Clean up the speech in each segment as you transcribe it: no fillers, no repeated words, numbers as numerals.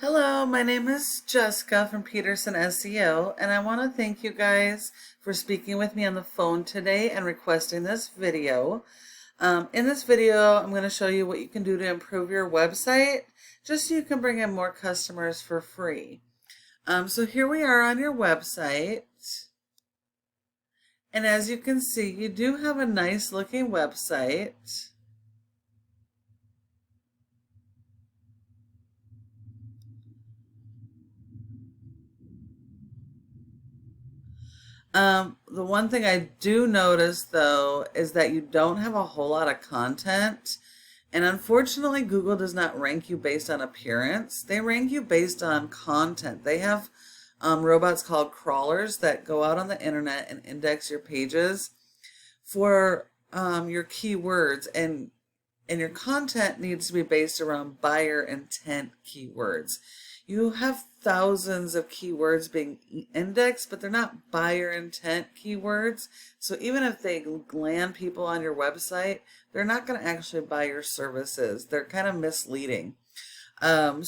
Hello, my name is Jessica from Peterson SEO, and I want to thank you guys for speaking with me on the phone today and requesting this video. In this video, I'm going to show you what you can do to improve your website just so you can bring in more customers for free. So here we are on your website, and as you can see, you do have a nice looking website. The one thing I do notice though is that you don't have a whole lot of content. And unfortunately, Google does not rank you based on appearance. They rank you based on content. They have robots called crawlers that go out on the internet and index your pages for your keywords, and your content needs to be based around buyer intent keywords. You have thousands of keywords being indexed, but they're not buyer intent keywords. So even if they land people on your website, they're not going to actually buy your services. They're kind of misleading. The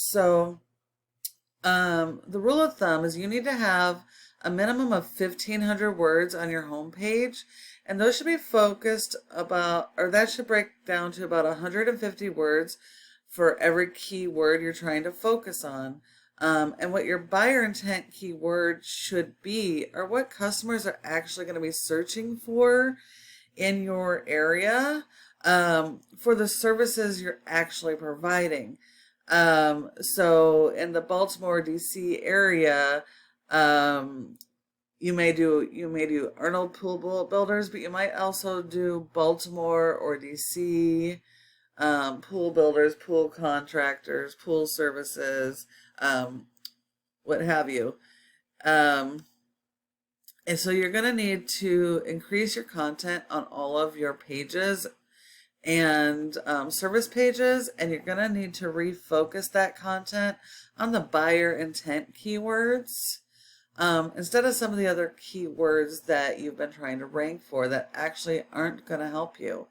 rule of thumb is you need to have a minimum of 1,500 words on your homepage, and those should be focused about, or that should break down to about 150 words for every keyword you're trying to focus on. And what your buyer intent keyword should be are what customers are actually going to be searching for in your area for the services you're actually providing. So in the Baltimore, DC area, you may do Arnold pool builders, but you might also do Baltimore or DC pool builders, pool contractors, pool services, what have you. And so you're going to need to increase your content on all of your pages and service pages, and you're going to need to refocus that content on the buyer intent keywords instead of some of the other keywords that you've been trying to rank for that actually aren't going to help you.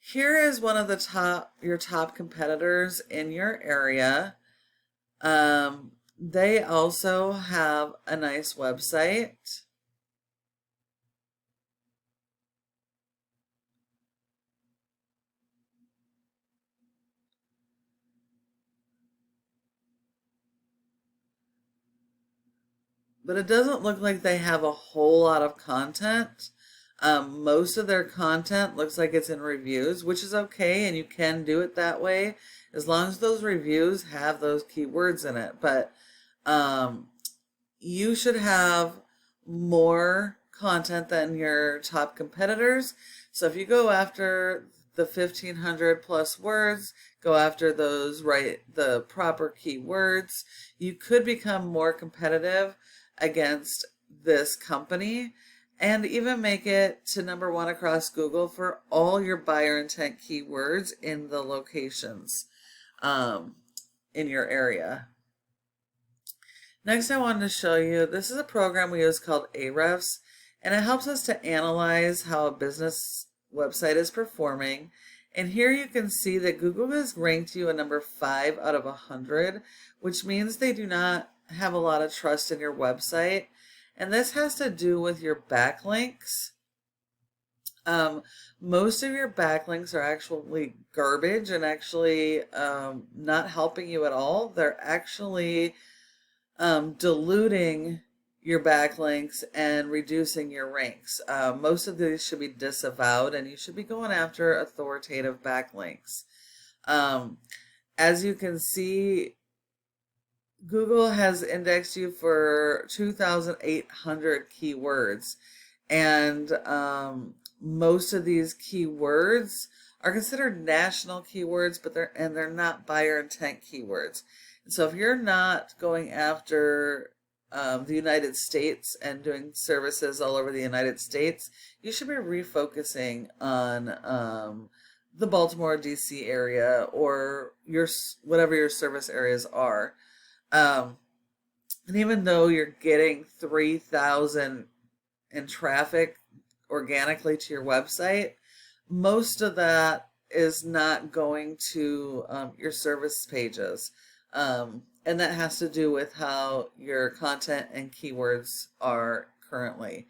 Here is one of your top competitors in your area. They also have a nice website. But it doesn't look like they have a whole lot of content. Most of their content looks like it's in reviews, which is okay, and you can do it that way as long as those reviews have those keywords in it. But you should have more content than your top competitors. So if you go after the 1,500 plus words, go after the proper keywords, you could become more competitive against this company and even make it to number one across Google for all your buyer intent keywords in the locations in your area. Next, I wanted to show you, this is a program we use called Ahrefs, and it helps us to analyze how a business website is performing. And here you can see that Google has ranked you a number 5 out of 100, which means they do not have a lot of trust in your website. And this has to do with your backlinks. Most of your backlinks are actually garbage and actually not helping you at all. They're actually diluting your backlinks and reducing your ranks. Most of these should be disavowed, and you should be going after authoritative backlinks. As you can see, Google has indexed you for 2,800 keywords, and most of these keywords are considered national keywords, but they're not buyer intent keywords. And so if you're not going after the United States and doing services all over the United States, you should be refocusing on the Baltimore, DC area, or whatever your service areas are. And even though you're getting 3,000 in traffic organically to your website, most of that is not going to your service pages. And that has to do with how your content and keywords are currently.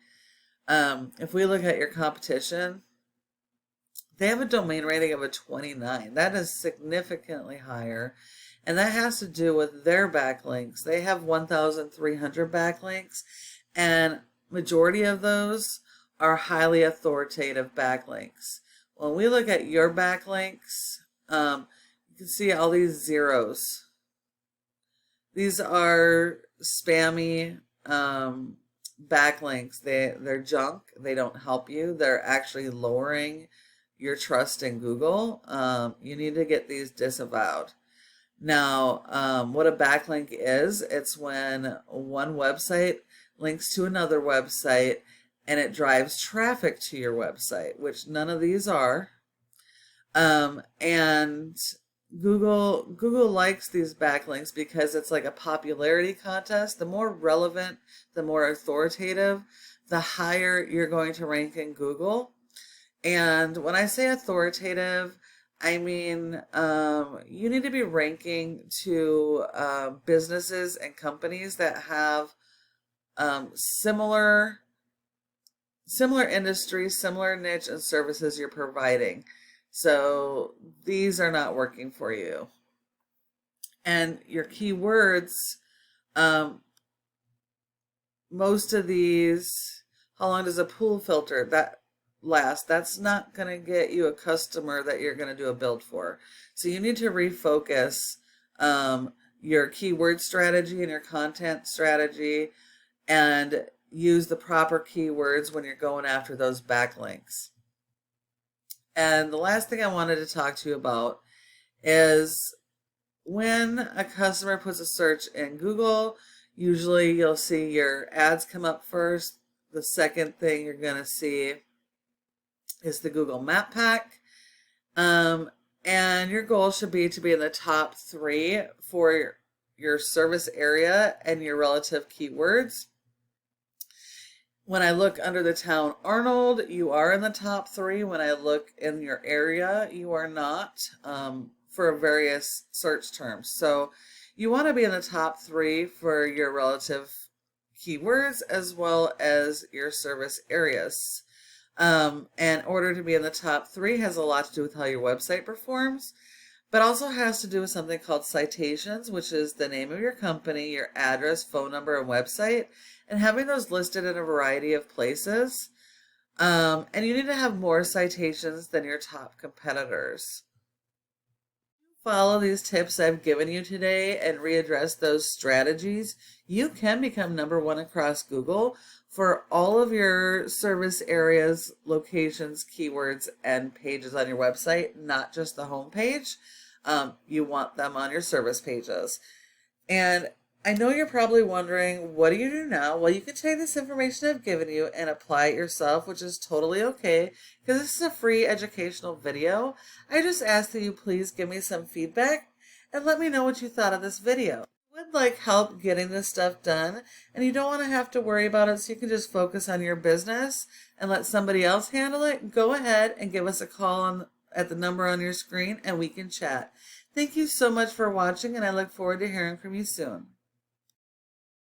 If we look at your competition, they have a domain rating of a 29. That is significantly higher. And that has to do with their backlinks. They have 1,300 backlinks, and majority of those are highly authoritative backlinks. When we look at your backlinks, you can see all these zeros. These are spammy backlinks. They're junk. They don't help you. They're actually lowering your trust in Google. You need to get these disavowed. Now, what a backlink is, it's when one website links to another website and it drives traffic to your website, which none of these are. And Google likes these backlinks because it's like a popularity contest. The more relevant, the more authoritative, the higher you're going to rank in Google. And when I say authoritative, I mean you need to be ranking to businesses and companies that have similar industries, similar niche and services you're providing. So these are not working for you. And your keywords, most of these, how long does a pool filter that last? That's not going to get you a customer that you're going to do a build for. So you need to refocus your keyword strategy and your content strategy and use the proper keywords when you're going after those backlinks. And the last thing I wanted to talk to you about is when a customer puts a search in Google, usually you'll see your ads come up first. The second thing you're going to see is the Google Map Pack. And your goal should be to be in the top 3 for your service area and your relative keywords. When I look under the town Arnold, you are in the top 3. When I look in your area, you are not, for various search terms. So you want to be in the top 3 for your relative keywords as well as your service areas. In order to be in the top 3 has a lot to do with how your website performs, but also has to do with something called citations, which is the name of your company, your address, phone number, and website, and having those listed in a variety of places. And you need to have more citations than your top competitors. Follow these tips I've given you today and readdress those strategies, you can become #1 across Google for all of your service areas, locations, keywords, and pages on your website, not just the home page. You want them on your service pages. And I know you're probably wondering, what do you do now? Well, you can take this information I've given you and apply it yourself, which is totally okay, because this is a free educational video. I just ask that you please give me some feedback and let me know what you thought of this video. If you would like help getting this stuff done, and you don't want to have to worry about it so you can just focus on your business and let somebody else handle it, go ahead and give us a call at the number on your screen and we can chat. Thank you so much for watching, and I look forward to hearing from you soon.